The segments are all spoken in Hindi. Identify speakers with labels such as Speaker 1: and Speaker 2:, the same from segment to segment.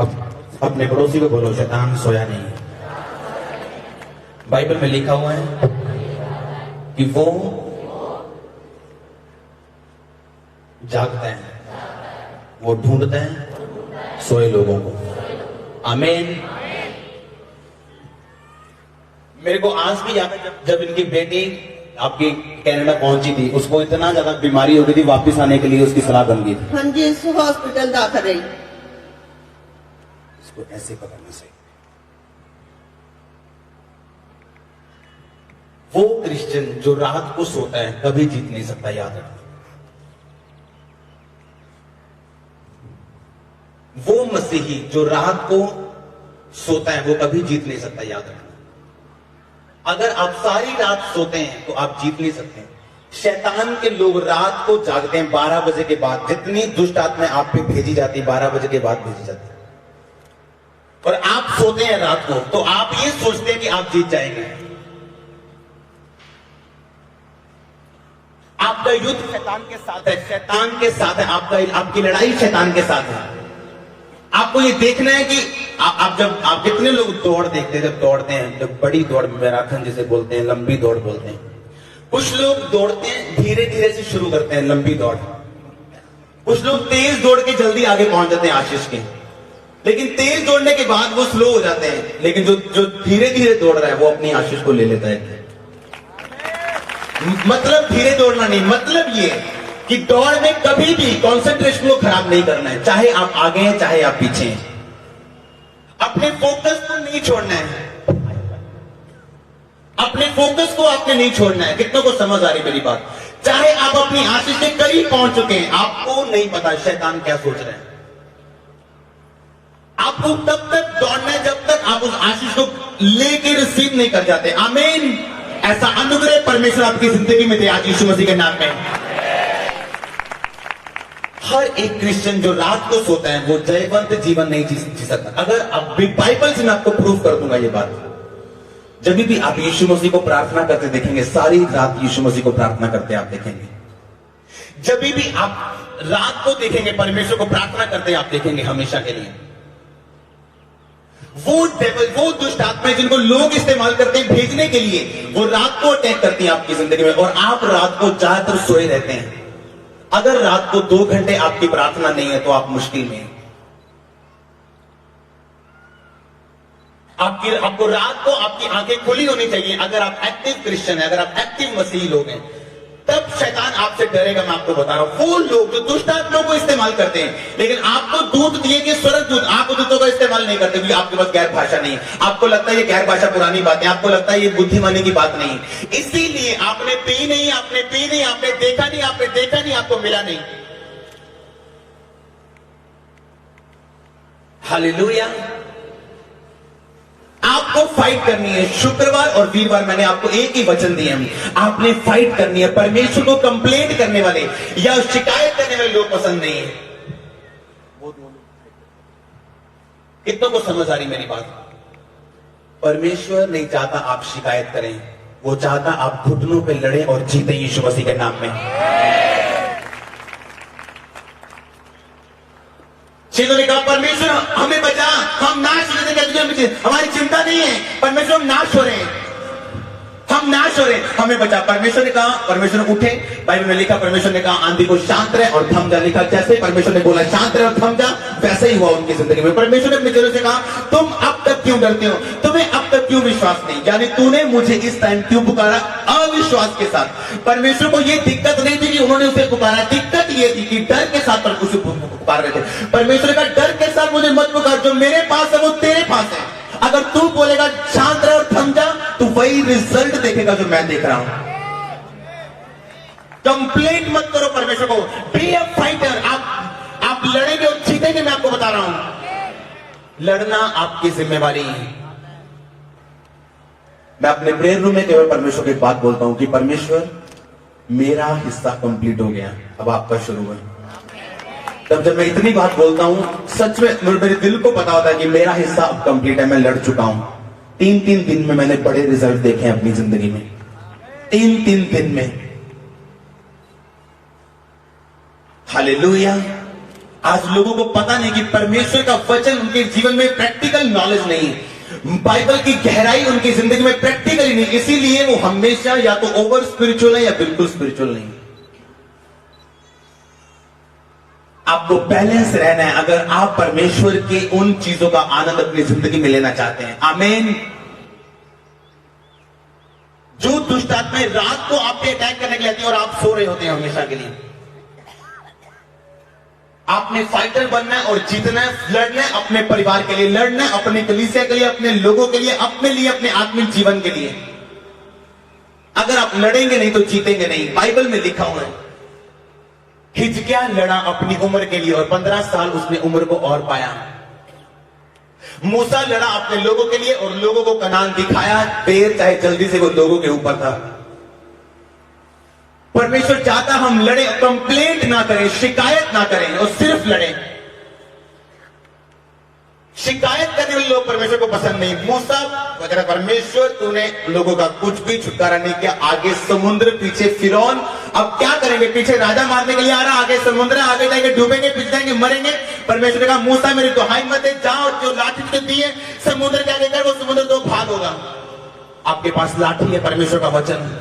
Speaker 1: अपने पड़ोसी को बोलो, शैतान सोया नहीं। बाइबल में लिखा हुआ है कि वो जागते हैं, वो ढूंढते हैं सोए लोगों को। आमीन। मेरे को आज भी याद है जब इनकी बेटी आपकी कनाडा पहुंची थी, उसको इतना ज्यादा बीमारी हो गई थी, वापस आने के लिए उसकी सलाह बन गई थी।
Speaker 2: हाँ जी, इस हॉस्पिटल दाखिल रही।
Speaker 1: इसको ऐसे पकड़ना सही। वो क्रिश्चियन जो रात को सोता है कभी जीत नहीं सकता, याद रखना। वो मसीही जो रात को सोता है वो कभी जीत नहीं सकता, याद रखना। अगर आप सारी रात सोते हैं तो आप जीत नहीं सकते। शैतान के लोग रात को जागते हैं 12 बजे के बाद। जितनी दुष्ट आत्माएं आप पे भेजी जाती है 12 बजे के बाद भेजी जाती है, और आप सोते हैं रात को, तो आप ये सोचते हैं कि आप जीत जाएंगे। आपका युद्ध शैतान के साथ है, शैतान के साथ है। आपकी लड़ाई शैतान के साथ है। आपको ये देखना है कि आप कितने लोग दौड़ देखते हैं, जब दौड़ते हैं, जब बड़ी दौड़, मैराथन जिसे बोलते हैं, लंबी दौड़ बोलते हैं। कुछ लोग दौड़ते हैं धीरे धीरे से शुरू करते हैं लंबी दौड़। कुछ लोग तेज दौड़ के जल्दी आगे पहुंच जाते हैं आशीष के, लेकिन तेज दौड़ने के बाद वो स्लो हो जाते हैं। लेकिन जो धीरे धीरे दौड़ रहा है वो अपनी आशीष को ले लेता है। मतलब धीरे दौड़ना नहीं, मतलब ये कि दौड़ में कभी भी कंसंट्रेशन को खराब नहीं करना है, चाहे आप आगे हैं चाहे आप पीछे हैं। अपने फोकस को नहीं छोड़ना है, अपने फोकस को आपने नहीं छोड़ना है। कितनों को समझ आ रही मेरी बात? चाहे आप अपनी आशीष के करीब पहुंच चुके हैं, आपको नहीं पता शैतान क्या सोच रहे हैं। आपको तब तक दौड़ना है जब तक आप उस आशीष को लेके रिसीव नहीं कर जाते। आमीन। ऐसा अनुग्रह परमेश्वर आपकी जिंदगी में दे आज यीशु मसीह के नाम में। हर एक क्रिश्चियन जो रात को सोता है वो जयवंत जीवन नहीं जी सकता। अगर अब भी बाइबल से मैं आपको प्रूव कर दूंगा ये बात। जब भी आप यीशु मसीह को प्रार्थना करते देखेंगे, सारी रात यीशु मसीह को प्रार्थना करते आप देखेंगे। जब भी आप रात को देखेंगे परमेश्वर को प्रार्थना करते आप देखेंगे हमेशा के लिए। वो डेविल, वो दुष्ट आत्माएं जिनको लोग इस्तेमाल करते हैं भेजने के लिए, वो रात को अटैक करती हैं आपकी जिंदगी में, और आप रात को ज्यादातर सोए रहते हैं। अगर रात को 2 घंटे आपकी प्रार्थना नहीं है तो आप मुश्किल में हैं। आपको रात को आपकी आंखें खुली होनी चाहिए। अगर आप एक्टिव क्रिश्चियन है, अगर आप एक्टिव मसीही लोग हैं, तब शैतान आपसे डरेगा। मैं आपको बता रहा हूं, वो लोग जो दुष्ट आत्माओं को इस्तेमाल करते हैं, लेकिन आपको दूत दिए कि स्वर्गदूत, आप दूतों का इस्तेमाल नहीं करते क्योंकि आपके पास गैर भाषा नहीं है। आपको लगता है ये गैर भाषा पुरानी बात है, आपको लगता है ये बुद्धिमानी की बात नहीं। इसीलिए आपने पी नहीं, आपने देखा नहीं, आपको मिला नहीं। हालेलुया। आपको फाइट करनी है। शुक्रवार और वीरवार मैंने आपको एक ही वचन दिए हैं, आपने फाइट करनी है। परमेश्वर को कंप्लेंट करने वाले या शिकायत करने वाले लोग पसंद नहीं है। कितनों को समझ आ रही मेरी बात? परमेश्वर नहीं चाहता आप शिकायत करें, वो चाहता आप घुटनों पे लड़े और जीते यीशु मसीह के नाम में। चीजों ने कहा परमेश्वर हमें बचा, हम नाश हो रहे हैं, हमारी चिंता नहीं है। परमेश्वर हम नाश हो रहे हैं, हम नाश हो रहे हैं, हमें बचा। परमेश्वर ने कहा, परमेश्वर उठे। बाइबल में लिखा परमेश्वर ने कहा आंधी को शांत रहे और थम जा। लिखा जैसे परमेश्वर ने बोला शांत रहे और थम जा, वैसे ही हुआ उनकी जिंदगी में। परमेश्वर ने अपने चेलों से कहा तुम अब तक क्यों डरते हो, तुम्हें अब तक क्यों विश्वास नहीं, यानी तूने मुझे इस टाइम क्यों पुकारा अविश्वास के साथ। परमेश्वर को यह दिक्कत नहीं थी कि उन्होंने उसे पुकारा, दिक्कत यह थी कि डर के साथ उसे पुकार रहे थे। परमेश्वर का डर के साथ मुझे मत पुकार, जो मेरे पास है वो तेरे पास है। अगर तू बोलेगा शांत रहे और थम जा, तो वही रिजल्ट देखेगा जो मैं देख रहा हूं। कंप्लेंट मत करो परमेश्वर को, बी अ फाइटर। आप लड़ेंगे और जीतेंगे, मैं आपको बता रहा हूं। लड़ना आपकी जिम्मेवारी है। मैं अपने प्रेयर रूम में केवल परमेश्वर की बात बोलता हूं कि परमेश्वर मेरा हिस्सा कंप्लीट हो गया, अब आपका शुरू है। तब जब मैं इतनी बात बोलता हूं, सच में मेरे दिल को पता होता है कि मेरा हिस्सा अब कंप्लीट है, मैं लड़ चुका हूं। 3-3 दिन में मैंने बड़े रिजल्ट देखे हैं अपनी जिंदगी में। 3-3 दिन में। हालेलुया। आज लोगों को पता नहीं कि परमेश्वर का वचन उनके जीवन में प्रैक्टिकल नॉलेज नहीं, बाइबल की गहराई उनकी जिंदगी में प्रैक्टिकली नहीं, इसीलिए वो हमेशा या तो ओवर स्पिरिचुअल है या बिल्कुल स्पिरिचुअल नहीं। आपको बैलेंस रहना है अगर आप परमेश्वर के उन चीजों का आनंद अपनी जिंदगी में लेना चाहते हैं। आमीन। जो दुष्ट आत्माएं रात को आप पे अटैक करने के लिए आती है और आप सो रहे होते हैं हमेशा के लिए, आपने फाइटर बनना है और जीतना है, लड़ना है अपने परिवार के लिए, लड़ना है अपने कलीसिया के लिए, अपने लोगों के लिए, अपने आत्मिक जीवन के लिए। अगर आप लड़ेंगे नहीं तो जीतेंगे नहीं। बाइबल में लिखा हुआ है हिजकिय्याह लड़ा अपनी उम्र के लिए और 15 साल उसने उम्र को और पाया। मूसा लड़ा अपने लोगों के लिए और लोगों को कनान दिखाया, देर चाहे जल्दी से वो लोगों के ऊपर था। परमेश्वर चाहता हम लड़े, कंप्लेंट ना करें, शिकायत ना करें और सिर्फ लड़ें। शिकायत करने वाले लोग परमेश्वर को पसंद नहीं। मूसा वगैरह, परमेश्वर तूने लोगों का कुछ भी छुटकारा नहीं किया, आगे समुद्र, पीछे फिरौन, अब क्या करेंगे? पीछे राजा मारने के लिए आ रहा, आगे समुद्र, आगे जाएंगे डूबेंगे, पीछे जाएंगे मरेंगे। परमेश्वर ने कहा मूसा मेरी दुहाई मत दे, जाओ जो लाठी तुझे दी है समुद्र के आगे कर, वो समुद्र दो भाग होगा। आपके पास लाठी है परमेश्वर का वचन,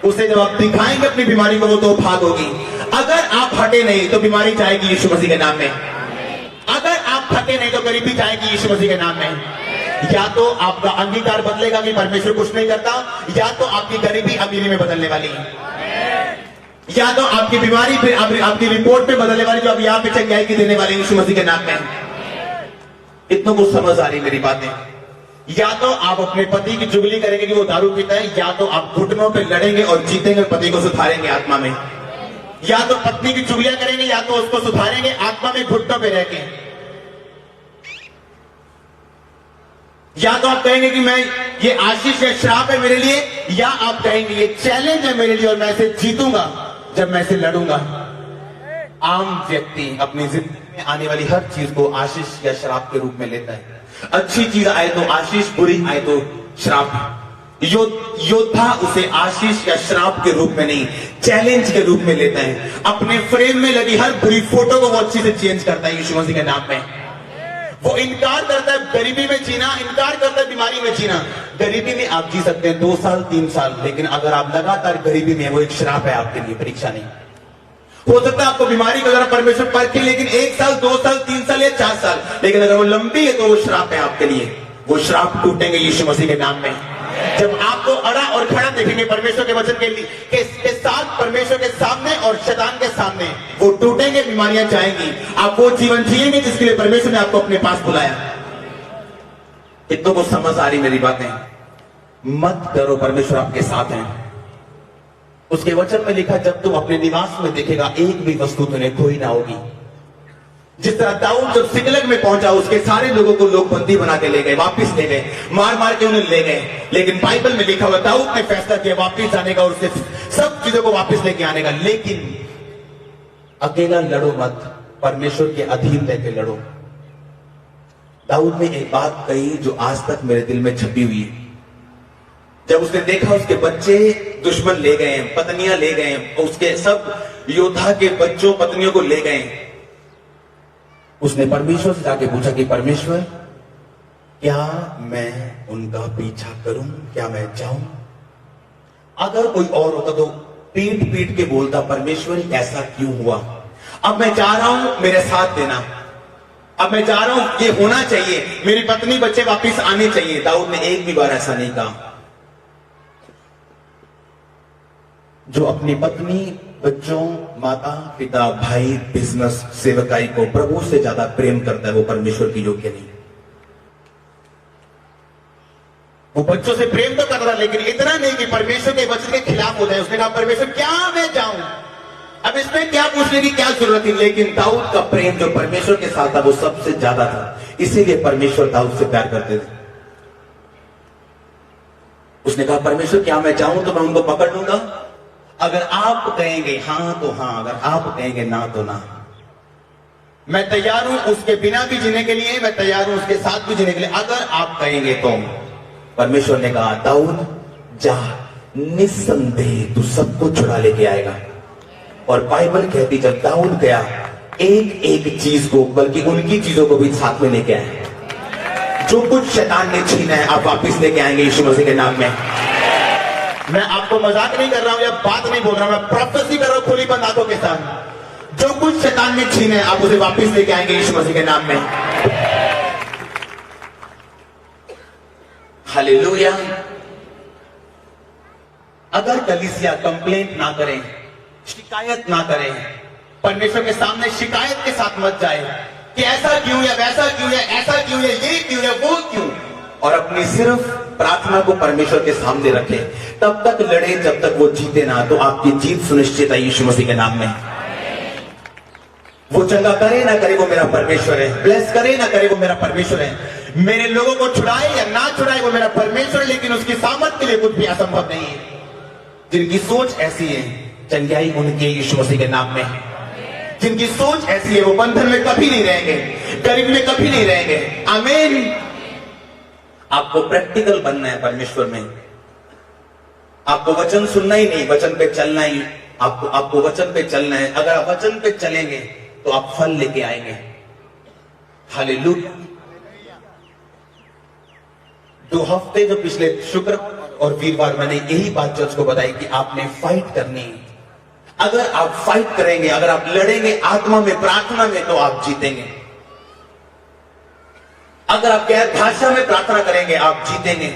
Speaker 1: उसे जब आप दिखाएंगे अपनी बीमारी को वो तो भाग होगी। अगर आप हटे नहीं तो बीमारी जाएगी यीशु मसीह के नाम में। अगर आप थके नहीं तो गरीबी जाएगी यीशु मसीह के नाम में। या तो आपका अंगीकार बदलेगा कि परमेश्वर कुछ नहीं करता, या तो आपकी गरीबी अमीरी में बदलने वाली है, या तो आपकी बीमारी फिर आपकी रिपोर्ट पे बदलने वाली, जो अभी आप पे चंगाई देने वाली यीशु मसीह के नाम में। इतनों को समझ आ रही मेरी बातें। या तो आप अपने पति की चुगली करेंगे कि वो दारू पीता है, या तो आप घुटनों पे लड़ेंगे और जीतेंगे, पति को सुधारेंगे आत्मा में। या तो पत्नी की चुगलियां करेंगे, या तो उसको सुधारेंगे आत्मा में घुटनों पे रह के। या तो आप कहेंगे कि मैं ये आशीष या श्राप है मेरे लिए, या आप कहेंगे ये चैलेंज है मेरे लिए और मैं इसे जीतूंगा जब मैं इसे लड़ूंगा। आम व्यक्ति अपनी जिंदगी में आने वाली हर चीज को आशीष या श्राप के रूप में लेता है। अच्छी चीज आए तो आशीष, बुरी आए तो श्राप। योद्धा उसे आशीष या श्राप के रूप में नहीं, चैलेंज के रूप में लेता है। अपने फ्रेम में लगी हर बुरी फोटो को वो अच्छी से चेंज करता है यीशु मसीह के नाम में। वो इनकार करता है गरीबी में जीना, इनकार करता है बीमारी में जीना। गरीबी में आप जी सकते हैं 2 साल 3 साल, लेकिन अगर आप लगातार गरीबी में, वो एक श्राप है आपके लिए, परीक्षा नहीं। हो सकता है आपको बीमारी का जरा परमेश्वर परखे, लेकिन 1 साल 2 साल 3 साल या 4 साल, लेकिन अगर वो लंबी है तो वो श्राप है आपके लिए। वो श्राप टूटेंगे यीशु मसीह के नाम में। जब आपको अड़ा और खड़ा देखेंगे परमेश्वर के वचन के साथ, परमेश्वर के सामने और शैतान के सामने, वो टूटेंगे, बीमारियां जाएंगी। आप वो जीवन जिएंगे जिसके लिए परमेश्वर ने आपको अपने पास बुलाया। इतनों को समझ आ रही मेरी बातें? मत डरो, परमेश्वर आपके साथ है। उसके वचन में लिखा, जब तुम अपने निवास में देखेगा एक भी वस्तु तुम्हें खोई ना होगी। जिस तरह दाऊद जब सिकलग में पहुंचा, उसके सारे लोगों को लोग बंदी बना के ले गए, वापस ले गए, मार मार के उन्हें ले गए। लेकिन बाइबल में लिखा हुआ दाऊद ने फैसला किया वापस जाने का और उससे सब चीजों को वापस लेके आने का। लेकिन अकेला लड़ो मत, परमेश्वर के अधीन रहकर लड़ो। दाऊद ने एक बात कही जो आज तक मेरे दिल में छपी हुई है। जब उसने देखा उसके बच्चे दुश्मन ले गए, पत्नियां ले गए, उसके सब योद्धा के बच्चों पत्नियों को ले गए, उसने परमेश्वर से जाके पूछा कि परमेश्वर, क्या मैं उनका पीछा करूं? क्या मैं जाऊं? अगर कोई और होता तो पीट पीट के बोलता, परमेश्वर ऐसा क्यों हुआ? अब मैं जा रहा हूं, मेरे साथ देना। अब मैं जा रहा हूं, ये होना चाहिए, मेरी पत्नी बच्चे वापस आने चाहिए। दाऊद ने एक भी बार ऐसा नहीं कहा। जो अपनी पत्नी, बच्चों, माता पिता, भाई, बिजनेस, सेवकाई को प्रभु से ज्यादा प्रेम करता है, वो परमेश्वर की योग्य नहीं। वो बच्चों से प्रेम तो कर रहा, लेकिन इतना नहीं कि परमेश्वर के वचन के खिलाफ हो जाए। उसने कहा परमेश्वर क्या मैं जाऊं? अब इसमें क्या पूछने की क्या जरूरत थी? लेकिन दाऊद का प्रेम जो परमेश्वर के साथ था वो सबसे ज्यादा था, इसीलिए परमेश्वर दाऊद से प्यार करते थे। उसने कहा परमेश्वर क्या मैं जाऊं तो मैं उनको पकड़ लूंगा? अगर आप कहेंगे हां तो हां, अगर आप कहेंगे ना तो ना। मैं तैयार हूं उसके बिना भी जीने के लिए, मैं तैयार हूं उसके साथ भी जीने के लिए, अगर आप कहेंगे तो। परमेश्वर ने कहा दाऊद जा, निस्संदेह तू सबको छुड़ा लेके आएगा। और बाइबल कहती जब दाऊद गया एक एक चीज को, बल्कि उनकी चीजों को भी साथ में लेके आए। जो कुछ शैतान ने छीना है आप वापस लेके आएंगे यीशु मसीह के नाम में। मैं आपको मजाक नहीं कर रहा हूं या बात नहीं बोल रहा हूं, मैं प्रोफेसी कर रहा हूं खुली बंद आंखों के साथ। जो कुछ शैतान ने छीना है आप उसे वापस लेके आएंगे यीशु मसीह के नाम में। हालेलुया। अगर कलीसिया कंप्लेंट ना करे, शिकायत ना करे, परमेश्वर के सामने शिकायत के साथ मत जाए कि ऐसा क्यों या वैसा क्यों या ऐसा क्यों या ये क्यों या वो क्यों, और अपनी सिर्फ प्रार्थना को परमेश्वर के सामने रखे, तब तक लड़े जब तक वो जीते ना, तो आपकी जीत सुनिश्चित है यीशु मसीह के नाम में। वो चंगा करे ना करे वो मेरा परमेश्वर है, ब्लेस करे ना करे वो मेरा परमेश्वर है, मेरे लोगों को छुड़ाए या ना छुड़ाए वो मेरा परमेश्वर है, लेकिन उसकी सामर्थ के लिए कुछ भी असंभव नहीं है। जिनकी सोच ऐसी है चंगाई उनकी यीशु मसीह के नाम में। जिनकी सोच ऐसी है वो बंधन में कभी नहीं रहेंगे, गरीबी में कभी नहीं रहेंगे। आमीन। आपको प्रैक्टिकल बनना है परमेश्वर में। आपको वचन सुनना ही नहीं, वचन पे चलना ही। आपको वचन पे चलना है। अगर आप वचन पे चलेंगे तो आप फल लेके आएंगे। हालेलुया। 2 हफ्ते जो पिछले शुक्र और वीरवार मैंने यही बात चर्च को बताई कि आपने फाइट करनी है। अगर आप फाइट करेंगे, अगर आप लड़ेंगे आत्मा में, प्रार्थना में, तो आप जीतेंगे। अगर आप गैर भाषा में प्रार्थना करेंगे आप जीतेंगे।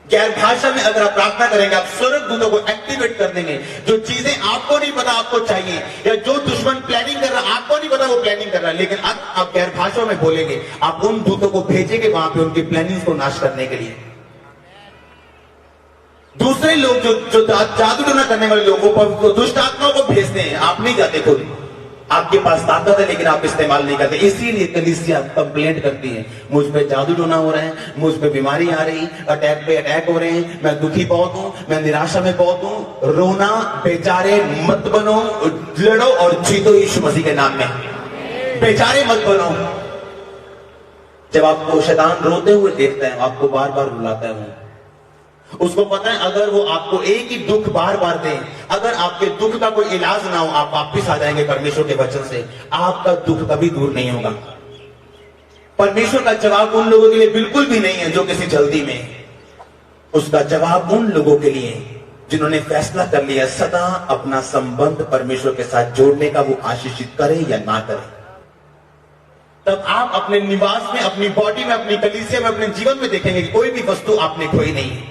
Speaker 1: गैर भाषा में अगर आप प्रार्थना करेंगे आप स्वर्गदूतों को एक्टिवेट कर देंगे। जो चीजें आपको नहीं पता आपको चाहिए, या जो दुश्मन प्लानिंग कर रहा है आपको नहीं पता वो प्लानिंग कर रहा है, लेकिन आप गैर भाषा में बोलेंगे, आप उन दूतों को भेजेंगे वहां पे उनकी प्लानिंग को नाश करने के लिए। दूसरे लोग जो जादू टोना करने वाले लोग वो दुष्ट आत्माओं को भेजते हैं, आप नहीं जाते खुद। आपके पास ताकत है लेकिन आप इस्तेमाल नहीं करते। इसीलिए कलीसिया कंप्लेंट करती है, मुझ पे जादू टोना हो रहा है, मुझ पे बीमारी आ रही, अटैक पे अटैक हो रहे हैं, मैं दुखी बहुत हूं, मैं निराशा में बहुत हूं। रोना बेचारे मत बनो, लड़ो और जीतो यीशु मसीह के नाम में। बेचारे मत बनो। जब आपको शैतान रोते हुए देखता है आपको बार बार रुलाता है वो, उसको पता है अगर वो आपको एक ही दुख बार बार दे, अगर आपके दुख का कोई इलाज ना हो आप वापिस आ जाएंगे परमेश्वर के वचन से, आपका दुख कभी दूर नहीं होगा। परमेश्वर का जवाब उन लोगों के लिए बिल्कुल भी नहीं है जो किसी जल्दी में, उसका जवाब उन लोगों के लिए जिन्होंने फैसला कर लिया सदा अपना संबंध परमेश्वर के साथ जोड़ने का, वो आशीषित करे या ना करे। तब आप अपने निवास में, अपनी बॉडी में, अपनी कलीसिया में, अपने जीवन में देखेंगे कि कोई भी वस्तु आपने खोई नहीं।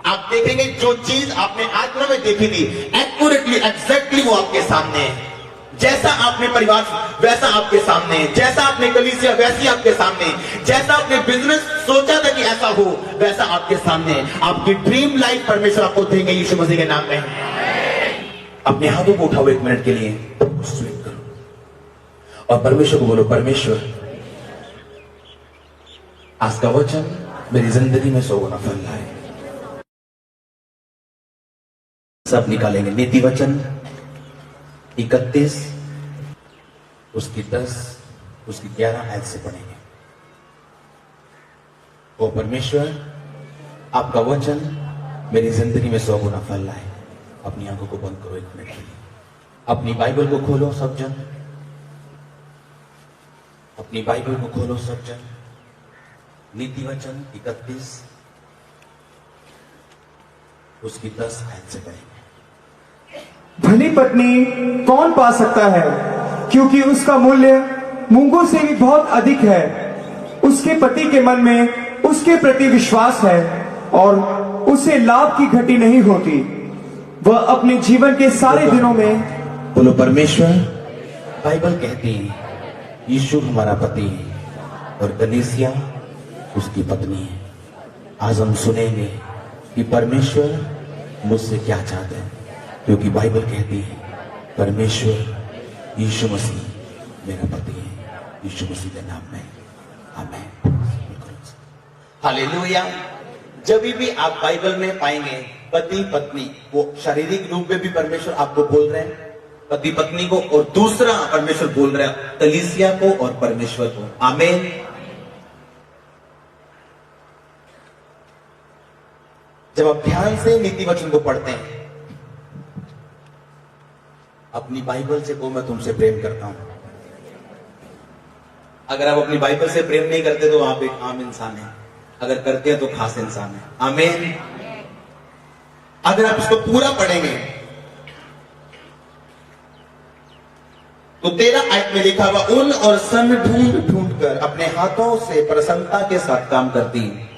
Speaker 1: आप देखेंगे जो चीज आपने आत्मा में देखी थी एक्यूरेटली, एग्जैक्टली वो आपके सामने है। जैसा आपने परिवार वैसा आपके सामने है, जैसा आपने कलीसिया वैसी आपके सामने है, जैसा आपने बिजनेस सोचा था कि ऐसा हो वैसा आपके सामने है। आपकी ड्रीम लाइफ परमेश्वर आपको देंगे यीशु मसीह के नाम में। अपने हाथों को उठाओ 1 मिनट के लिए, स्विंग करो और परमेश्वर को बोलो, परमेश्वर आज का वचन मेरी जिंदगी में 100 गुना फल लाए। सब निकालेंगे। नीति वचन 31 उसकी 10 उसकी 11 आयत से पढ़ेंगे। ओ परमेश्वर आपका वचन मेरी जिंदगी में 100 गुना फल लाए। अपनी आंखों को बंद करो 1 मिनट, अपनी बाइबल को खोलो सब जन, अपनी बाइबल को खोलो सब जन। नीति वचन 31 उसकी 10 आयत से पढ़ेंगे।
Speaker 3: धनी पत्नी कौन पा सकता है, क्योंकि उसका मूल्य मूंगों से भी बहुत अधिक है। उसके पति के मन में उसके प्रति विश्वास है और उसे लाभ की घटी नहीं होती। वह अपने जीवन के सारे दिनों में,
Speaker 1: बोलो परमेश्वर। बाइबल कहती है यीशु हमारा पति है और कलीसिया उसकी पत्नी है। आज हम सुनेंगे कि परमेश्वर मुझसे क्या चाहते हैं, क्योंकि बाइबल कहती है परमेश्वर यीशु मसीह मेरा पति है। यीशु मसीह के नाम में आमीन। हालेलुया। जब भी आप बाइबल में पाएंगे पति पत्नी, वो शारीरिक रूप में भी परमेश्वर आपको बोल रहे हैं पति पत्नी को, और दूसरा परमेश्वर बोल रहे हैं कलीसिया को और परमेश्वर को। आमीन। जब आप ध्यान से नीति वचन को पढ़ते हैं, अपनी बाइबल से को मैं तुमसे प्रेम करता हूं, अगर आप अपनी बाइबल से प्रेम नहीं करते तो आप एक आम इंसान हैं, अगर करते हैं तो खास इंसान है। आमीन। अगर आप इसको पूरा पढ़ेंगे तो 13 आयत में लिखा हुआ ऊन और सन ढूंढ ढूंढ कर अपने हाथों से प्रसन्नता के साथ काम करती है।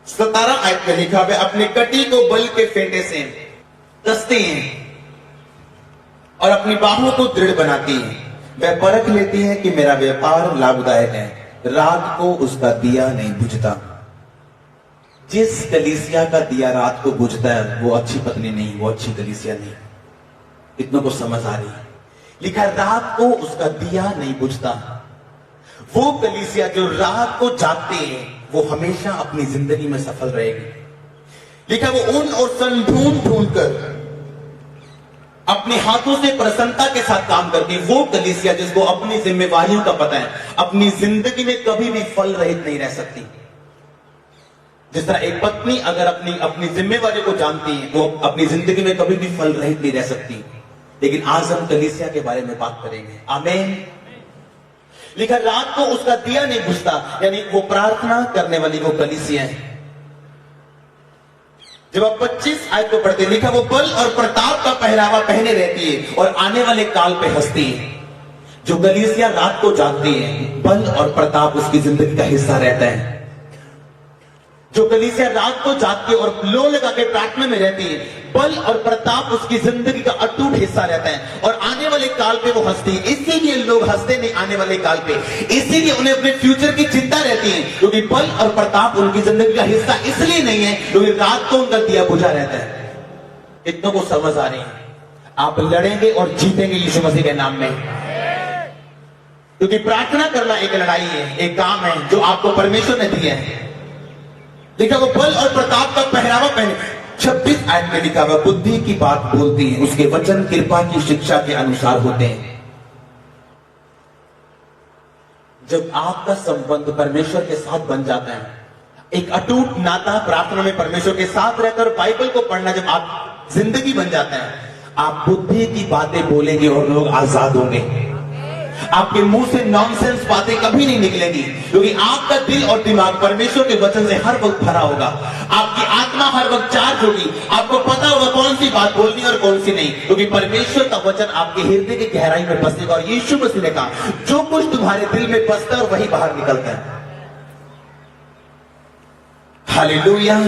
Speaker 1: 17 आयत में लिखा हुआ अपनी कटी को बल के फेंटे से कसती हैं और अपनी बाहों को दृढ़ बनाती है। वह परख लेती है कि मेरा व्यापार लाभदायक है, रात को उसका दिया नहीं बुझता। जिस कलीसिया का दिया रात को बुझता है वो अच्छी पत्नी नहीं, वो अच्छी कलीसिया नहीं। इतनों को समझ आ रही है? लिखा रात को उसका दिया नहीं बुझता। वो कलीसिया जो रात को जागती है वो हमेशा अपनी जिंदगी में सफल रहेगी। लिखा वो ऊन और सन ढूंढ ढूंढ कर अपने हाथों से प्रसन्नता के साथ काम करती। वो कलीसिया जिसको अपनी जिम्मेवारियों का पता है, अपनी जिंदगी में कभी भी फल रहित नहीं रह सकती। जिस तरह एक पत्नी अगर अपनी जिम्मेवारी को जानती है वो अपनी जिंदगी में कभी भी फल रहित नहीं रह सकती। लेकिन आज हम कलीसिया के बारे में बात करेंगे। आमीन। लिखा रात को उसका दिया नहीं बुझता, यानी वो प्रार्थना करने वाली वो कलीसिया है। जब आप 25 आयत को पढ़ते लिखा वो बल और प्रताप का पहरावा पहने रहती है और आने वाले काल पे हंसती है। जो कलीसिया रात को जागती है बल और प्रताप उसकी जिंदगी का हिस्सा रहता है। जो कलीसिया रात को जागती और लो लगा के प्रार्थना में रहती है, बल और प्रताप उसकी जिंदगी का अटूट हिस्सा रहता है और आने वाले काल पे वो हंसती है। इसीलिए लोग हंसते नहीं आने वाले काल पे, इसीलिए उन्हें अपने फ्यूचर की चिंता रहती है, क्योंकि बल और प्रताप उनकी जिंदगी का हिस्सा इसलिए नहीं है क्योंकि रात को उनका दिया बुझा रहता है। इतनों को समझ आ रही है? आप लड़ेंगे और जीतेंगे यीशु मसीह के नाम में, क्योंकि प्रार्थना करना एक लड़ाई है, एक काम है जो आपको परमेश्वर ने दिया है। देखा वो बल और प्रताप का पहरावा पहने। 26 आयत में लिखा हुआ बुद्धि की बात बोलती है, उसके वचन कृपा की शिक्षा के अनुसार होते हैं। जब आपका संबंध परमेश्वर के साथ बन जाता है, एक अटूट नाता प्रार्थना में परमेश्वर के साथ रहकर बाइबल को पढ़ना जब आप जिंदगी बन जाता है, आप बुद्धि की बातें बोलेंगे और लोग आजाद होंगे। आपके मुंह से नॉनसेंस बातें कभी नहीं निकलेंगी, क्योंकि आपका दिल और दिमाग परमेश्वर के वचन से हर वक्त भरा होगा। आपकी आत्मा हर वक्त चार्ज होगी, आपको पता होगा कौन सी बात बोलनी और कौन सी नहीं, क्योंकि परमेश्वर का वचन आपके हृदय की गहराई में बसेगा। और यीशु मसीह ने कहा जो कुछ तुम्हारे दिल में बसता है और वही बाहर निकलता है। हालेलुया।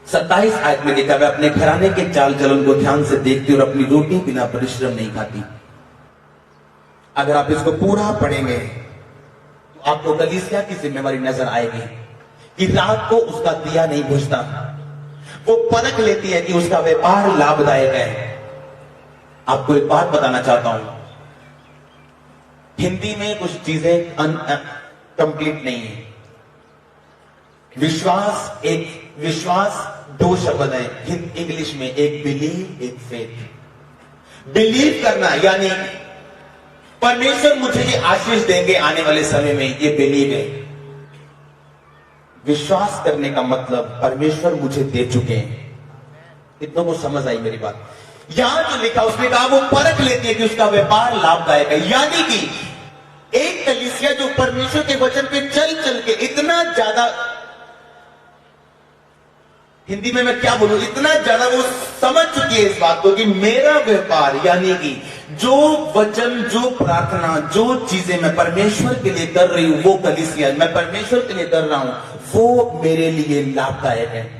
Speaker 1: 27 आयत में लिखा है अपने घराने के चाल चलन को ध्यान से देखती और अपनी रोटी बिना परिश्रम नहीं खाती। अगर आप इसको पूरा पढ़ेंगे तो आपको कलीसिया की जिम्मेवारी नजर आएगी कि रात को उसका दिया नहीं बुझता। वो परख लेती है कि उसका व्यापार लाभदायक है। आपको एक बात बताना चाहता हूं, हिंदी में कुछ चीजें कंप्लीट नहीं है। विश्वास 2 शब्द है इंग्लिश में, एक बिलीव एक फेथ। बिलीव करना यानी परमेश्वर मुझे ये आशीष देंगे आने वाले समय में, ये बिलीव है। विश्वास करने का मतलब परमेश्वर मुझे दे चुके हैं। इतनों को समझ आई मेरी बात? यहां जो लिखा उसने कहा वो परख लेती है कि उसका व्यापार लाभदायक है, यानी कि एक कलीसिया जो परमेश्वर के वचन पे चल चल के इतना ज्यादा, हिंदी में मैं क्या बोलूं, इतना ज्यादा वो समझ चुकी है इस बात को कि मेरा व्यापार यानी कि जो वचन, जो प्रार्थना, जो चीजें मैं परमेश्वर के लिए कर रही हूं, वो कलीसिया मैं परमेश्वर के लिए कर रहा हूं, वो मेरे लिए लाभदायक है।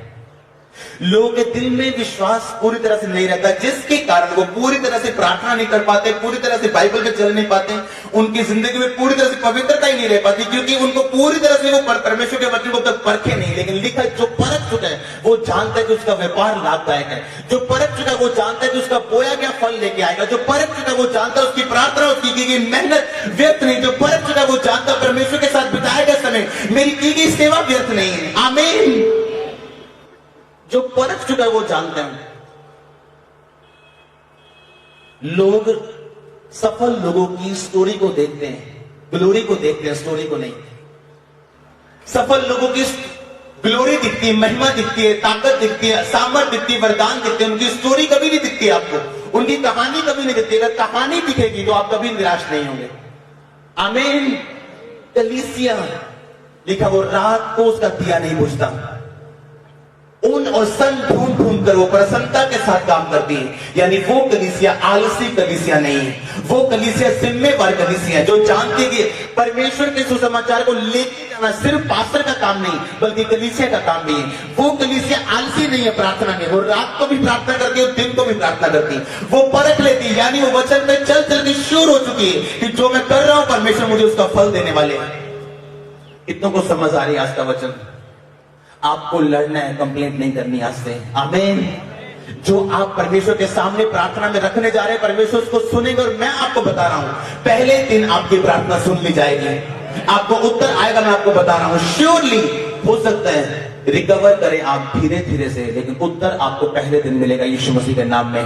Speaker 1: लोगों के दिल में विश्वास पूरी तरह से नहीं रहता, जिसके कारण वो पूरी तरह से प्रार्थना नहीं कर पाते, पूरी तरह से बाइबल पे चल नहीं पाते, उनकी जिंदगी में पूरी तरह से पवित्रता ही नहीं रह पाती, क्योंकि उनको पूरी तरह से वो परमेश्वर के वचन को तक परखे नहीं। लेकिन लिखा जो परख चुका है वो जानता है कि उसका व्यापार लाभदायक है। जो परख चुका है वो जानता है कि उसका बोया गया फल लेके आएगा। जो परख चुका है वो जानता है उसकी प्रार्थना, उसकी की गई मेहनत व्यर्थ नहीं। जो परख चुका है वो जानता है परमेश्वर के साथ बिताया गया समय, मेरी की गई सेवा व्यर्थ नहीं है। आमीन। जो परख चुका है वो जानते हैं। लोग सफल लोगों की स्टोरी को देखते हैं, ग्लोरी को देखते हैं, स्टोरी को नहीं। सफल लोगों की ग्लोरी दिखती है, महिमा दिखती है, ताकत दिखती है, सामर्थ दिखती है, वरदान दिखते हैं, उनकी स्टोरी कभी नहीं दिखती आपको। उनकी कहानी कभी नहीं दिखती। अगर कहानी दिखेगी तो आप कभी निराश नहीं होंगे। आमीन। कलीसिया लिखा, वो रात को उसका दिया नहीं बुझता। उन और सन ढूंढ ढूंढ कर वो प्रसन्नता के साथ काम करती है। यानी वो कलीसिया आलसी कलीसिया नहीं है, वो कलीसिया जिम्मेवार कलीसिया है, जो जानती है कि परमेश्वर के सुसमाचार को लेके जाना सिर्फ पास्टर का काम नहीं बल्कि कलीसिया का काम भी है। वो कलीसिया आलसी नहीं है प्रार्थना में, वो रात को भी प्रार्थना करती है, दिन को भी प्रार्थना करती है। वो परख लेती है, यानी वो वचन में चल चल के श्योर हो चुकी है कि जो मैं कर रहा हूं परमेश्वर मुझे उसका फल देने वाले हैं। कितनों को समझ आ रही है आज का वचन? आपको लड़ना है, कंप्लेंट नहीं करनी आज से। आमीन। जो आप परमेश्वर के सामने प्रार्थना में रखने जा रहे हैं परमेश्वर उसको सुनेगा। और मैं आपको बता रहा हूं पहले दिन आपकी प्रार्थना सुन ली जाएगी, आपको उत्तर आएगा। मैं आपको बता रहा हूं श्योरली। हो सकता है रिकवर करें आप धीरे धीरे से, लेकिन उत्तर आपको पहले दिन मिलेगा यीशु मसीह के नाम में।